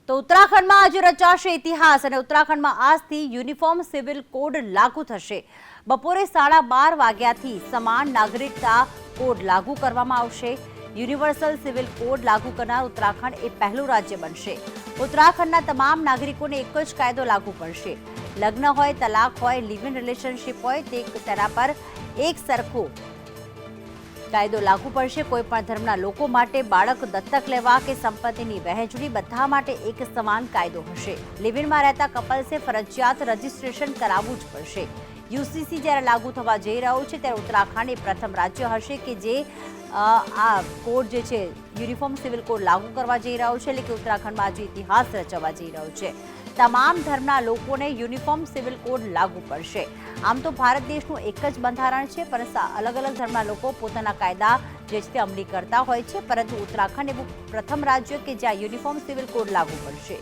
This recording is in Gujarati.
તો ઉત્તરાખંડમાં આજે રચાશે ઇતિહાસ અને ઉત્તરાખંડમાં આજથી યુનિફોર્મ સિવિલ કોડ લાગુ થશે। બપોરે 12:30 વાગ્યાથી સમાન નાગરિકતા કોડ લાગુ કરવામાં આવશે। યુનિવર્સલ સિવિલ કોડ લાગુ કરનાર ઉત્તરાખંડ એ પહેલું રાજ્ય બનશે। ઉત્તરાખંડના તમામ નાગરિકોને એક જ કાયદો લાગુ પડશે। લગ્ન હોય, તલાક હોય, લિવ ઇન રિલેશનશિપ હોય, તેના પર એક સરખો કાયદો લાગુ પડશે। કોઈ પણ ધર્મના લોકો માટે, બાળક દત્તક લેવા કે સંપત્તિની વહેંચણી બધા માટે એક સમાન કાયદો હશે। લિવ-ઇનમાં રહેતા કપલ્સે ફરજિયાત રજીસ્ટ્રેશન કરાવવું જ પડશે। યુસીસી જ્યારે લાગુ થવા જઈ રહ્યો છે ત્યારે ઉત્તરાખંડ એ પ્રથમ રાજ્ય હશે કે જે આ કોડ જે છે યુનિફોર્મ સિવિલ કોડ લાગુ કરવા જઈ રહ્યો છે, એટલે કે ઉત્તરાખંડમાં આજે ઇતિહાસ રચવા જઈ રહ્યો છે। તમામ ધર્મના લોકોને યુનિફોર્મ સિવિલ કોડ લાગુ પડશે। આમ તો ભારત દેશનું એક જ બંધારણ છે, પરંતુ અલગ અલગ ધર્મના લોકો પોતાના કાયદા જે છે અમલી કરતા હોય છે, પરંતુ ઉત્તરાખંડ એવું પ્રથમ રાજ્ય કે જ્યાં યુનિફોર્મ સિવિલ કોડ લાગુ પડશે।